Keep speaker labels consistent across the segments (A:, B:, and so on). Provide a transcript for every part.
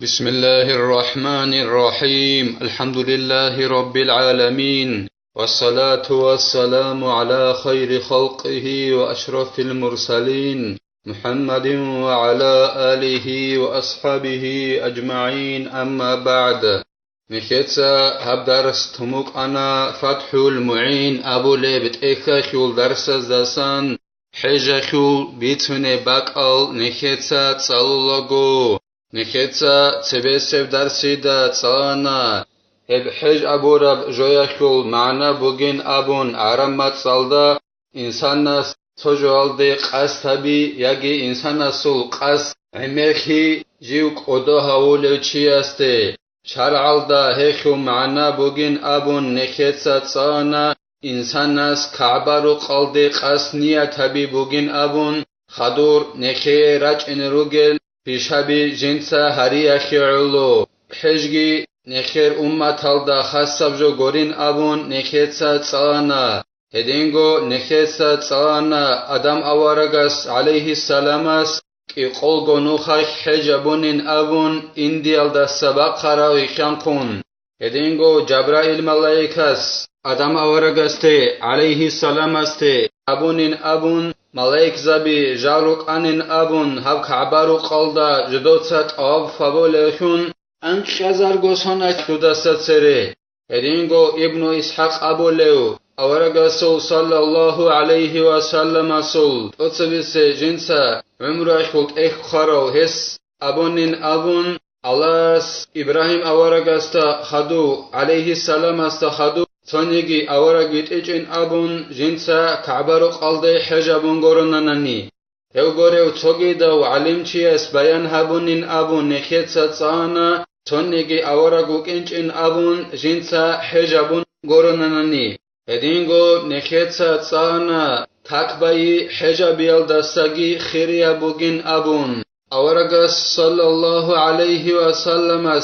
A: بسم الله الرحمن الرحيم الحمد لله رب العالمين والصلاة والسلام على خير خلقه وأشرف المرسلين محمد وعلى آله وأصحابه أجمعين أما بعد مخيتسا هب درس تموك أنا فتح المعين أبو ليبت إخاخيول درس دسان حجاخيول بيتوني باقال نخيتسا تصالوغو نخيتسا تبسف درسي دا تصانا هب حج أبو رب جوياخيول معنا بوغين أبون عرمات صالدا إنسان ناس تجوال دي قاس تبي يجي إنسان ناسول قاس عميخي جيوك قدو هاولو چياسته شرعالدا هيخو معنا بوغين أبون نخيتسا تصانا إنسان ناس كعبارو قلدي قاس نيا تبي بوغين أبون خدور نخي راج انروغل بشابي جنسا هري أخيعلو حجي نخير أمة الدا خاصة جو غورين أبون نخيتسا تصانا هدينغو نخيتسا تصانا أدم أوارغس عليه السلامس كي قولغو نوخاك حجابونين أبون إنديال دا سبق خراوي خيانكون هدينغو جبرائيل ملايكس أدم أوارغستي عليه السلامستي أبونين أبون ملايك زبي جاروك أنين أبون هب كعبارو قلدا جدوتسات أب فابوليخون أنك شازارغو سوناك خداسات سري هدينغو ابن إسحاق أبو ليو أورغسول صلى الله عليه وسلم سول أتصبس جنسا عمره خلق إخ خارو هس أبونين أبون الله إبراهيم أورغستا خدو عليه السلام استخدو ثانيجي أورغيت إجن أبون جنسا كعبرو قلدي حجابون غورنانني هو غوريو توغيدا وعلم چيس بيان هبونين أبون نخيتسا تصانا ثانيجي أورغوك إجن أبون جنسا حجابون غورنانني هدينغو نخيتسا تصانا تاكباي حجابيال دستاگي خيريا بوغين أبون أورغس صلى الله عليه وسلم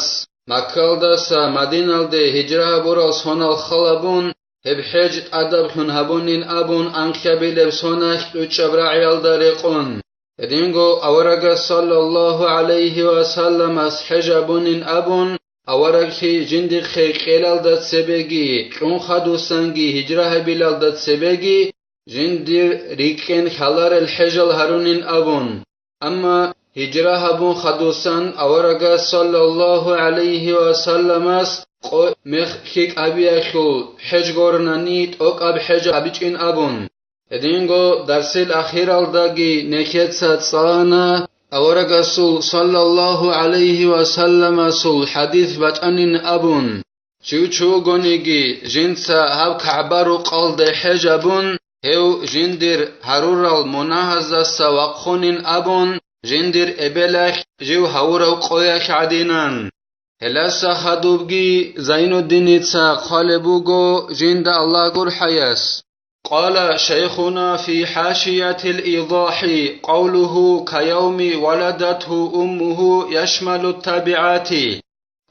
A: مكالدسا مدينة دي هجرة براس هنا الخلبون هب حج أدب خن هبونين أبون أنخبيل بسونك لتشبرع يالداريقون هدينغو أورغ صلى الله عليه وسلم حجابونين أبون أورغي جندق خيقيلال دات سبيجي كون خدو سنگي هجرة بلال دات سبيجي جندر ريكين خلار الحجل هرونين أبون أما هجرة هبون خدوسان أورغا صلى الله عليه وسلم قو مخيك أبيخو حج غورنانيت أوك أب حج أبيچين أبون هدينغو درسيل أخير الداغي نكيتسا تصانا أورغا صلى الله عليه وسلم سول حديث بچانين أبون چو غونيگي جنسا هب كعبارو قلد حج أبون هو جندر هرورال مناهزة سواقخونين أبون جندر إبلاخ جو هورو قوياك عدينان هلاسا خدوبجي زين الدين قالبوغو جند الله قر حياس قال شيخنا في حاشية الإيضاح قوله كيوم ولدته أمه يشمل التابعات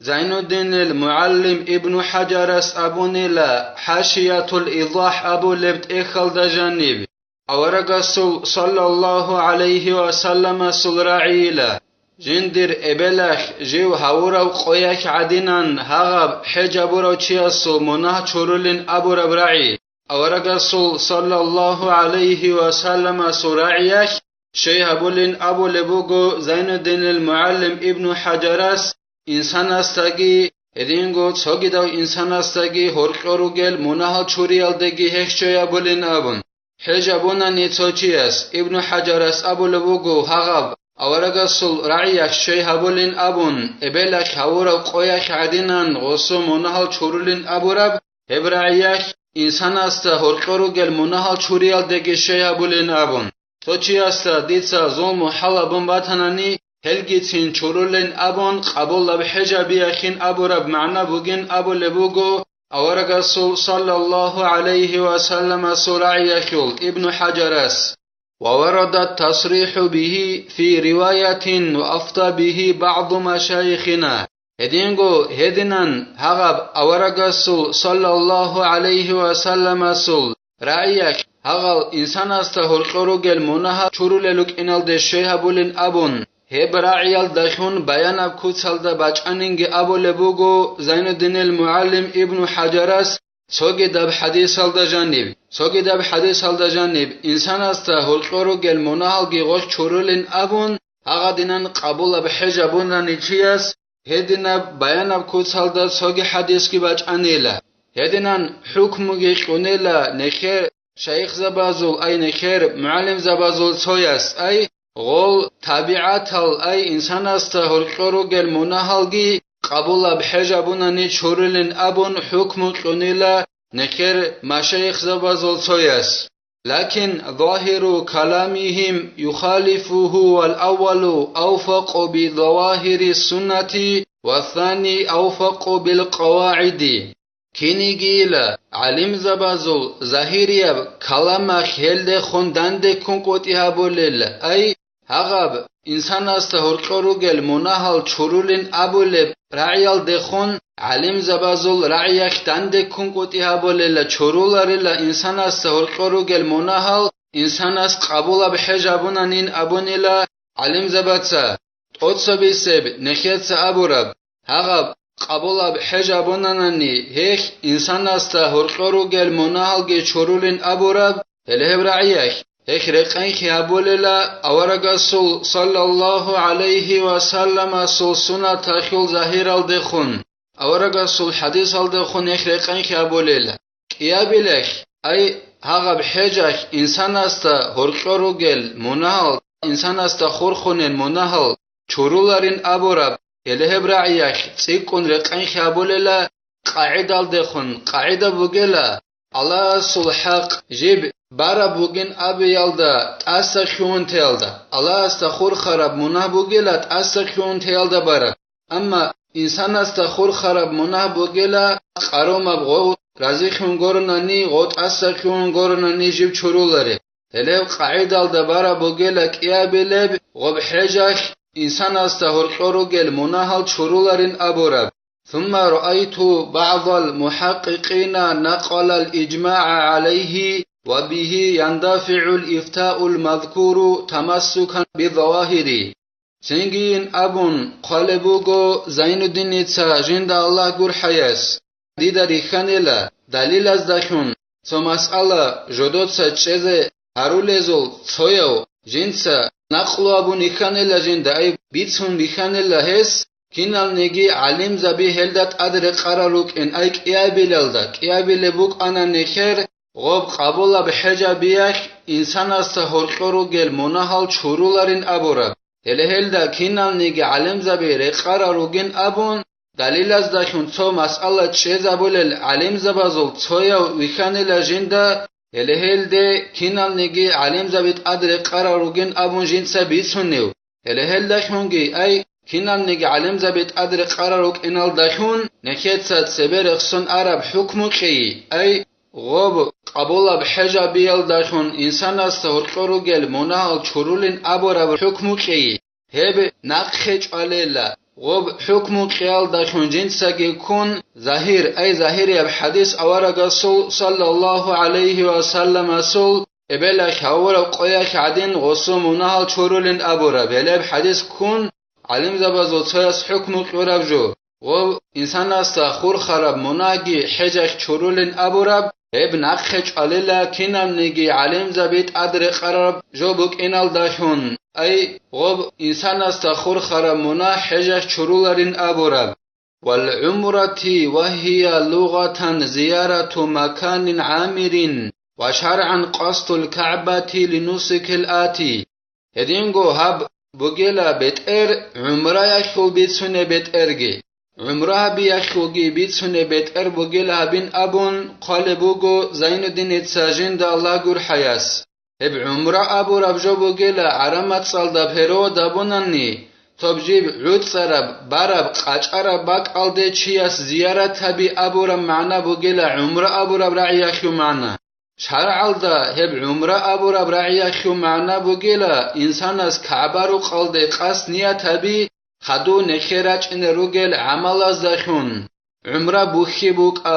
A: زين الدين المعلم ابن حجرس أبو نيلا حاشية الإيضاح أبو لبت إخل دجانب أورغسول صلى الله عليه وسلم سلرعيلا جندر إبلاخ جو هورو قوياك عدنان هغب حجابورو چياسو مناه چورولين أبو ربرعي أورغسول صلى الله عليه وسلم سرعيك شيهبولين أبو لبوغو زين الدين المعلم ابن حجرس إنسان استاگي إدينغو تسوغيداو إنسان استاگي هورقوروگل مناه چوريال دگي هخشويا بولين أبون حجابونا نيتوچياس ابن حجرس أبو لبوغو هغب أورغسول رعيك شيهبولين أبون إبلاك هورو قوياك عدنان غصو مناه چورولين أبو رب هبرعيك إنسان استا هورقوروگل مناه چوريال دگي شيهبولين أبون توچياستا ديتسا ظلم حلبون باتناني هلگيتين چورولين أبون قبول لب حجابيخين أبو رب معنا بوغين أبو لبوغو أورغسول صلى الله عليه وسلم سرعيكول ابن حجرس وورد التصريح به في رواية وأفتى به بعض مشايخنا هدينغو هدنان هغب أورغسول صلى الله عليه وسلم سول رعيك هغل إنسان استهل قروغل منها چوروللوك إنال دي شيهبولين أبون هبراعيال دخون بيانا كوتسال دا باچانينگ ابولبوغو زين الدين المعلم ابن حجرس سوگي دب حديث دا جانب سوگي دب حديث دا جانب انسان استا هلقورو گل مناهل گي غوش چورولين ابون اغا دينان قبول بحجابون نيچياس هدينا بيانا كوتسال دا سوگي حديث گي باچانيلا هدينان حكم گي قونيلا نخير شيخ زبازول اي نخير معلم زبازول سوياس اي غول طبيعتال اي انسان است هلقورو گل مناهلگي قبول بحجابوناني چورلين ابون حكم قونيلا نخير مشايخ زبازول سوياس لكن ظاهر كلامهم يخالفه والأول أوفق بظواهر السنة والثاني أوفق بالقواعد كينيجيلا علم زبازول ظاهريا كلامه هلد خوندند كونقوتيها بولل اي هغب انسان است هرقروگل مناهل چورولين ابولب رعيال دخون علم زبازول رعيخ دند كونقوتيها بولل چورولارلا انسان است هرقروگل مناهل انسان است قبول بحجابونانين ابونيلا علم زباتsa توتسبيسب نخيتس ابورب هغب قبول بحجابوناني هيخ انسان است هرقروگل مناهل گي چورولين ابورب هلهب رعيخ هيك رقين خيابوللا أورغسول صلى الله عليه وسلم سول سنة تخيل ظاهر الدخون أورغسول حديث الدخون هيك رقين خيابوللا كيابلخ أي هغب حجاك إنسان است هرقروگل مناهل إنسان است خورخونن مناهل چورولارين أبورب هلهب رعيخ تسيكون رقين خيابوللا قاعدة الدخون قاعدة بوغلا الله سول حق جيب بارا بوگن ابي يالدا تاسخون تيالدا الله استخور خراب منه بوگلات اسخون تيالدا بارا اما انسان استخور خراب منه بوگلا قروم ابغو رازيخون گورناني غوت اسخون گورناني جيب چورولاري هلو قاعده الدا بارا بوگلا قيابلب غب حجاخ انسان استخور قروگل منهل چورولارين ابورب ثم رأيت بعض المحققين نقل الإجماع عليه وبه يندفع الإفتاء المذكور تمسكا بظواهر سنجين أبون قلبوغو زين الدين جند الله قر حياس ديدا ريخانيلا دليل از دخون سو مسألة جدود چيزه هروليزول څويو جنسا نقلو أبون ريخانيلا جند أي بيتسون ريخانيلا هس كينال نيجي علم زبي هلدت أدر قراروك إن أيك إيابيلالدا إيابيلبوك أنا نخير غوب قبول بحجابيك إنسان است هرقروگل مناهل چورولارين أبورب هلهلدا كينال نيجي علم زبي رقراروگين أبون دليل از دخون څو مسألة چيز أبولل علم زبازول څويا ويخانيلا جندا هلهلده كينال نيجي علم زبيت أدر قراروگين أبون جنسا بيتسونيو هلهلدا خونگي أي كينال نيجي علم زبيت أدر قراروگ إنال دخون نخيتسات سبر اخصون عرب حكمو خي أي غوب قبول بحجابيال دخون انسان است هرقروگل مناهل چورولين ابورب حكمو خي هب نقخج عليلا غوب حكمو خيال دخون جنساگي كون ظاهر اي ظاهر اب حديث اورغسول صلى الله عليه وسلم سول ابلا خاور قويا خادين غصو مناهل چورولين ابورب هلب حديث كون علم زبازو تساس حكمو قرب جو غوب انسان است خور خراب مناگي حجاك چورولين ابورب اب نقخج عليلا كينام نيجي علم زبيت أدر قرب جوبك إنال داشون أي غب إنسان استخور خرمونا حجة شرولارين أبورب والعمرة وهي لغة زيارة مكان عامر وشرعا قصد الكعبة لنسك الآتي هدينغو هب بوغيلا بيتر عمرة يخو بيتسون بيترغي عمره بيخوغي بيتسون بيتر بوغيلا بين أبون قالبوغو زين الدين اتساجين دا الله قر حياس هب عمره أبو ربجو بوغيلا عرمت صال دا بهرو دابوناني تبجيب عود سرب برب قاچارب باك alde چياس زيارت هبي أبو رب معنا بوغيلا عمره أبو رب رعياخيو معنا شرع الدا هب عمره أبو رب رعياخيو معنا بوغيلا إنسان از كعبارو قلده قصد نيات هبي خدو نخيراج إن روغل عمل از دخون عمره بوخي بوك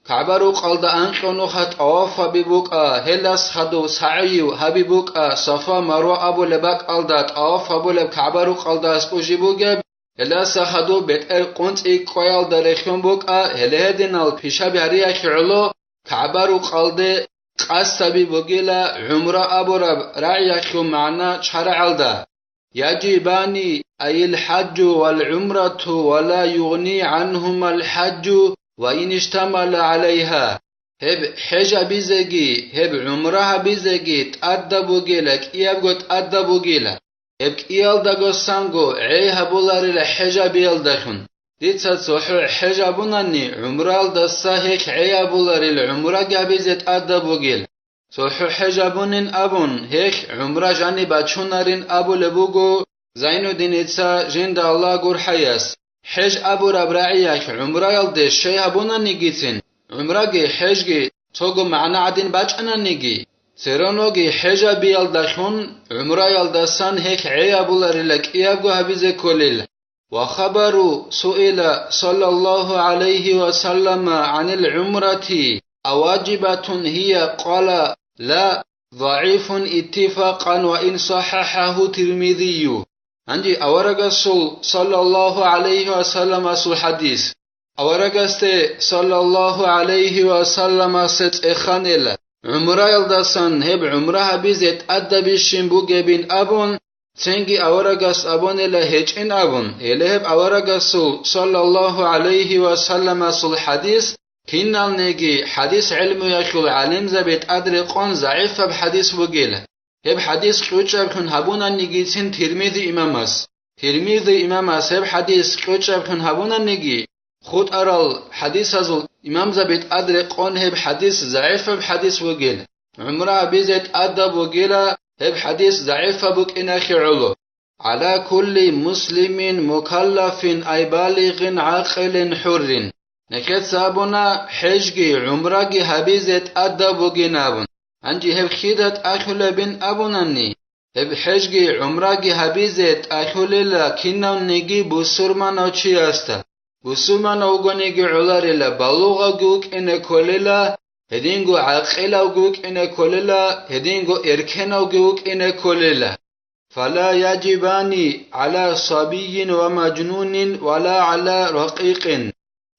A: كعبرو قلد أنقنو خط أوفا ببوكا هلاس خدو سعيو هبيبوكا صفا مروة أبو لباك قلدات أوفا بولب كعبرو قلد أسكوجي بوغب هلاس خدو بيتر قنط إيقويال داريخيون بوكا هلهدنال بيشا بياريا خيرلو كعبرو قلد قصبي بوغيلا عمره أبو رب رعيا خيو معنا شرع الدا يجباني أي الحج والعمرة ولا يغني عنهما الحج وإن اشتمل عليها هب حجة بيزجي هب عمرها بيزجي تأدبو جيلك إيابغو تأدبو جيلا هب كيال داغو سانغو عيها بولاري لحجة بيال داخن ديتسات صحو حجة بناني عمرال دساهيك عيها بولاري لعمرها جابيزي تأدبو جيل صحو حجة بنين أبون هيك عمرها جاني باتشونارين أبو لبوغو زينو دينيتسا جند الله قور حياس حج أبو ربراعيك عمره يلدي شيها بونا نيجيتين عمره حجي توغو معنا عدين باچانا نيجي سيرونوغي حجا بيالدخون عمره يلدسان هيك عيا بولاريلك إيابغو هبيزي كوليل وخبروا سئل صلى الله عليه وسلم عن العمرة أواجبة هي قال لا ضعيف اتفاقا وإن صححه ترمذي عندي أورغسول صلى الله عليه وسلم أسو حديث أورغستي صلى الله عليه وسلم ست إخانيل عمره يلدسان هب عمره بيزت أدبشين بوغبين أبون تنجي أورغس أبون إلهيجين أبون إلهب أورغسول صلى الله عليه وسلم أسو حديث كينال نيجي حديث علم يخل علم زبيت أدري قون ضعيف بحديث بوغيل هب حديث قوچب كن هبونا نيجيتين ترمذي إمامس ترمذي إمامس هب حديث قوچب كن هبونا نيجي خود أرال حديث أزل إمام زبيت أدري قون هب حديث ضعيف بحديث بوغيل عمره بيزت أدب بوغيل هب حديث ضعيف بوك إناخي علو على كل مسلم مكلف أي بالغ عاقل حر نكت سابونا حجي عمرهي هبيزت أدب بوغينابون عندي هب خيدت أخول بن أبوناني هب حجي عمرهي هبيزت أخول لكنو نيجي بسرمان أوشي أستا بسرمان أوغنيجي علاريلا بلوغا جوك إن كوليلا هدينغو عقيلا جوك إن كوليلا هدينغو إركنا جوك إن كوليلا فلا يجباني على صبي ومجنون ولا على رقيق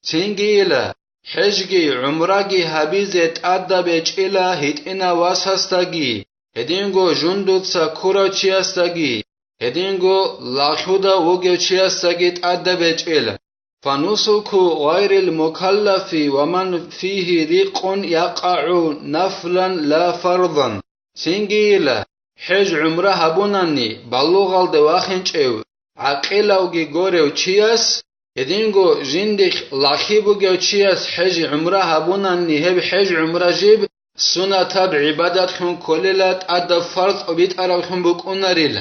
A: سينجيلا حجي عمرهي هبيزت أدبج إلى هيتنا واسهستگي هدينغو جندوت ساكورا چيستگي هدينغو لاخودا وگو چيستگي أدبج إلى فنسك غير المكلف ومن فيه ريق يقع نفلا لا فرضا سينجيلا حج عمره هبوناني بلوغال دواخنچيو عقيلاوگي غوريو چياس هدينغو جندك لاخيبو جوچياس حج عمره هبوناني هب حج عمره جيب سنة عبادات خون كوليلات أدى فرض وبيت أراب خون بكوناريل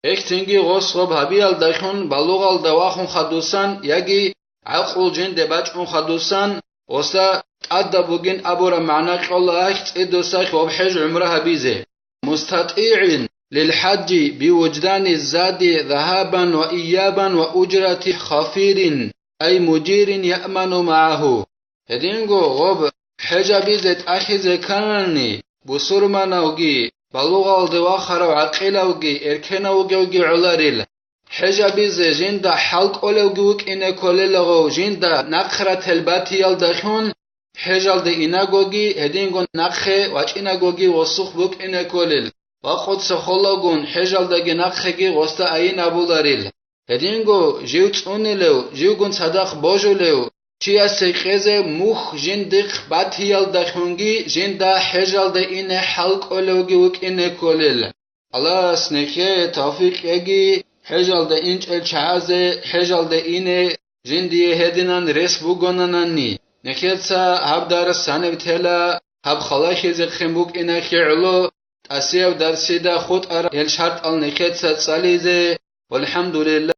A: اكتنجي غصب هبيال دخون بلوغال دواخون خدوسان يجي عقل جند باچون خدوسان وسا أدى بوغين أبورا معنا الله اكت إدوساك وبحج عمره هبيزه مستطيعين للحج بوجدان الزاد ذهابا وإيابا وأجرة خفير أي مجير يأمن معه هدينغو غب حجة بيزت أخذ كانني بسرمانوغي بلوغال دواخر وعقيلوغي إركنوغي علاريل حجة بيز جند حلق أولوغوك إن كوليلغو جند نقرة الباتيال دخون حجة دي إناغوغي هدينغو نقخي واج إناغوغي وصوخ بوك إن كوليل وقد سخلاغون حجال داگه نقخگی غستا این ابولاريل هدينغو جيو تونيلو جيوگون صدق باجولو چيا سيقزه موخ جندق باتيال دخونگي جندا حجال دا این حلق اولوگي وك این كوليل الله سنخي توفيق يگي حجال دا اینچ الچازه حجال دا این جندي هدينان رس بوگوناناني نخيتسا هب دار سانب تلا هب خلاخي زخم بوك این خيعلو أسيب درسي دا خود أرى الشرط النكت ستساليزي والحمد لله